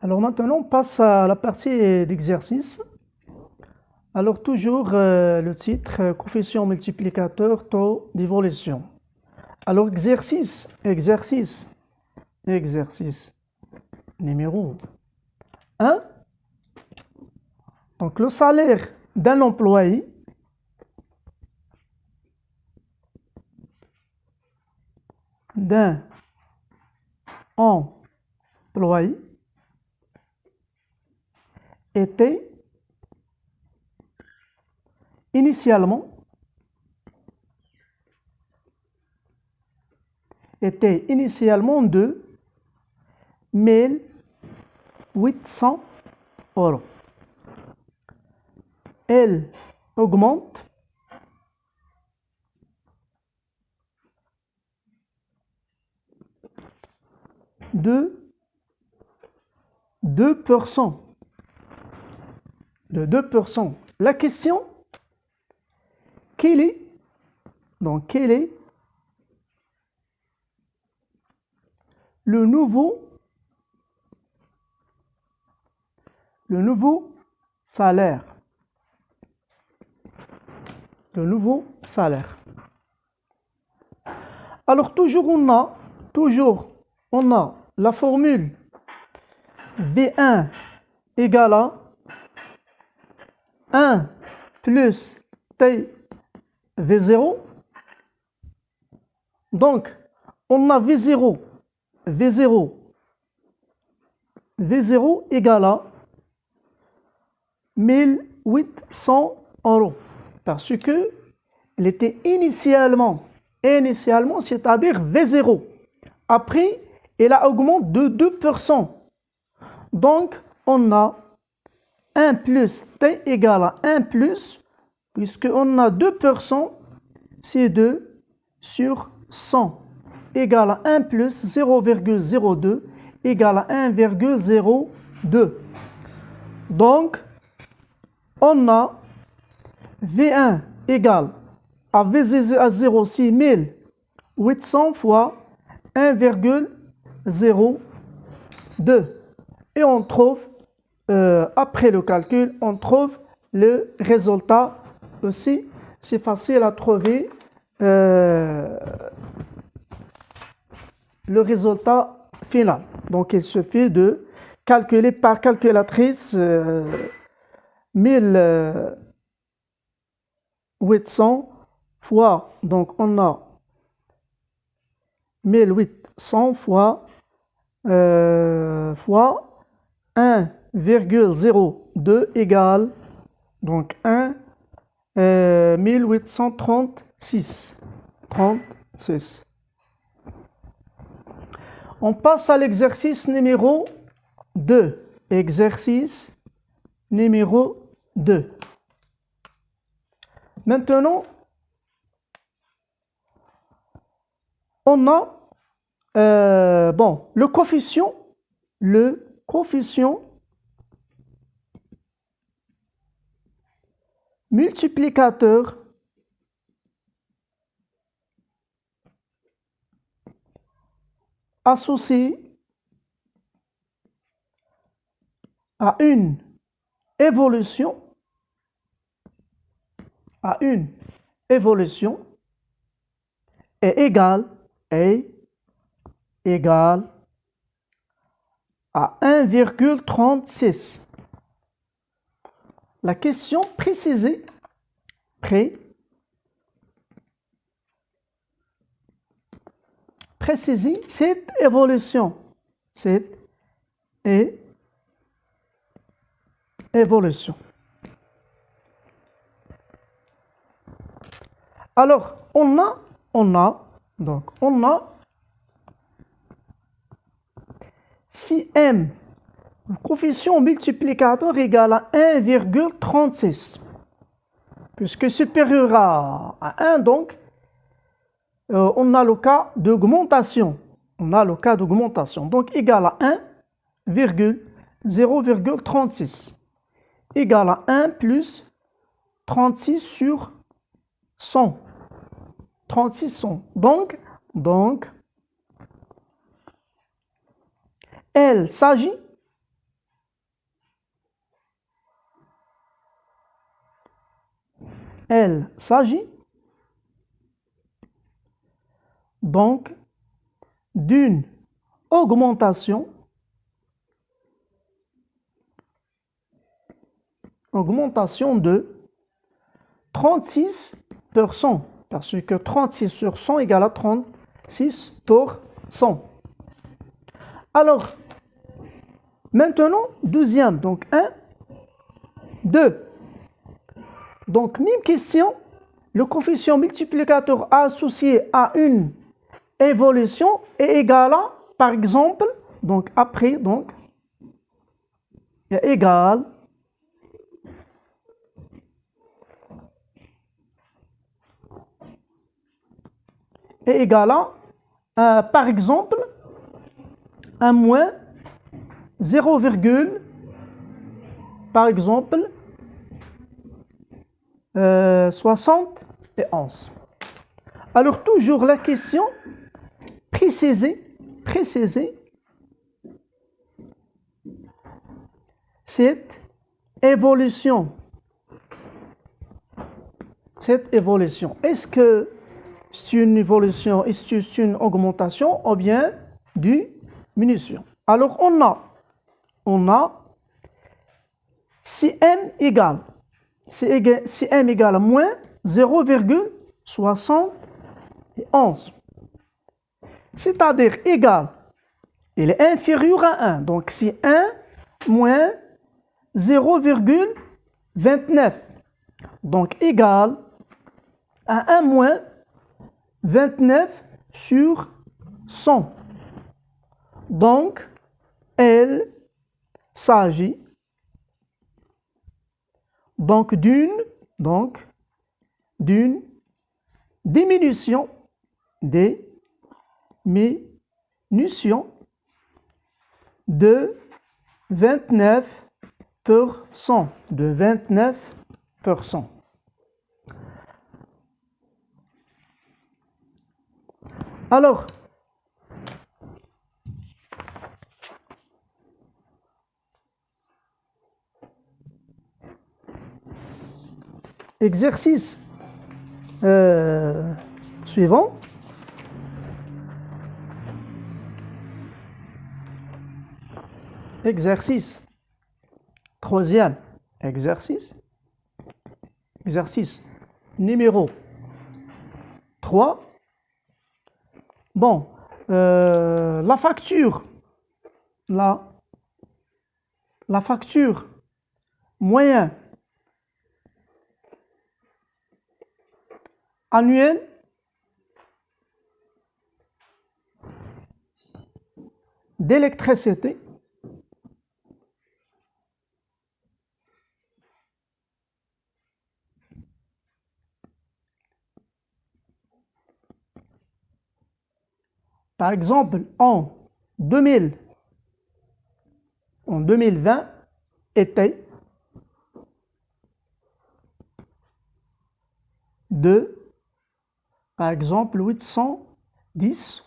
Alors maintenant, on passe à la partie d'exercice. Alors toujours le titre, coefficient multiplicateur, taux d'évolution. Alors exercice numéro 1. Donc le salaire d'un employé était initialement de 1800 euros. Elle augmente de 2%. La question, quel est le nouveau salaire? Alors toujours on a la formule V1 égale à 1 plus T V0. Donc, on a V0 égale à 1800 euros. Parce que il était initialement, c'est-à-dire V0. Après, il a augmenté de 2%. Donc, on a 1 plus T égale à 1 plus, puisqu'on a 2%, c'est 2 sur 100 égale à 1 plus 0,02 égale à 1,02. Donc, on a V1 égale à V0, 6800 fois 1,02. Et on trouve, après le calcul, on trouve le résultat aussi. C'est facile à trouver le résultat final. Donc, il suffit de calculer par calculatrice 1800 fois, donc on a 1800 fois 1,02 égale donc 1836. On passe à l'exercice numéro 2. Exercice numéro 2. Maintenant, on a le coefficient multiplicateur associé à une évolution est égal à 1,36. La question précisée cette évolution. Alors, on a si m, le coefficient multiplicateur égale à 1,36, puisque supérieur à 1, donc, on a le cas d'augmentation. Donc, égal à 0,36 égale à 1 plus 36 sur 100. Donc, il s'agit il s'agit donc d'une augmentation de 36%, parce que 36 sur 100 égale à 36%. Alors, maintenant, deuxième, donc 1, 2. Donc, même question, le coefficient multiplicateur associé à une évolution est égal à, par exemple, donc après, donc, est égal à, par exemple, un moins 0, par exemple, 71. Alors, toujours la question, préciser cette évolution. Est-ce que c'est une évolution, est-ce que c'est une augmentation ou bien diminution? Alors, on a si m égale à moins 0,71. C'est-à-dire égal, il est inférieur à 1. Donc, si 1 moins 0,29. Donc, égal à 1 moins 29 sur 100. Donc, il s'agit donc d'une diminution de 29%. Alors, exercice suivant. Exercice. Troisième exercice. Exercice numéro 3. Bon, la facture moyenne annuelle d'électricité par exemple en 2020 était de, par exemple, 810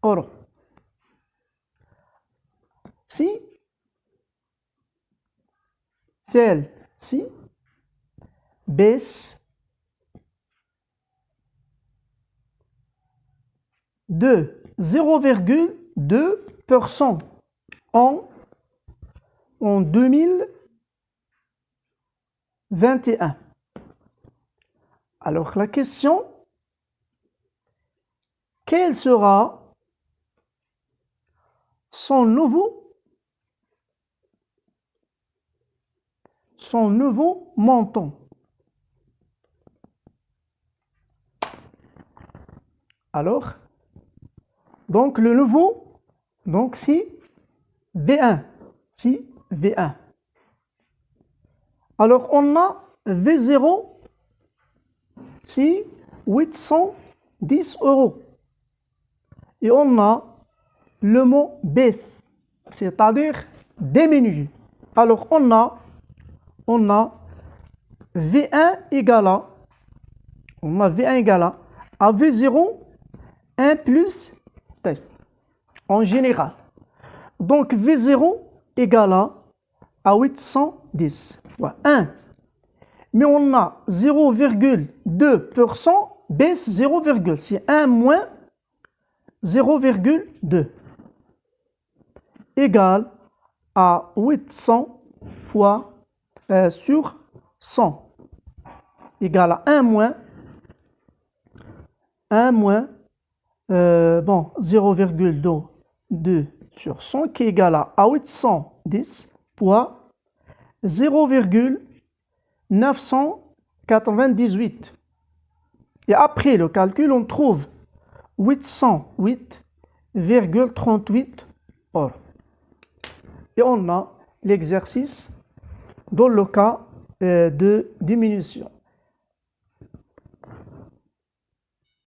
€. Si celle-ci baisse de 0,2% en 2021. Alors la question, quel sera son nouveau montant? Alors, donc le nouveau, donc si V1, Alors on a V0, si 810 €. Et on a le mot baisse, c'est-à-dire diminue. Alors on a V1 égale à, à V0, 1 plus T, en général. Donc V0 égale à 810. 1 mais on a 0,2% baisse 0, c'est 1 moins 0,2 égale à 800 fois sur 100 égale à 1 moins 0,2 sur 100 qui est égal à 810 fois 0,998. Et après le calcul, on trouve 808,38 euros. Et on a l'exercice dans le cas de diminution.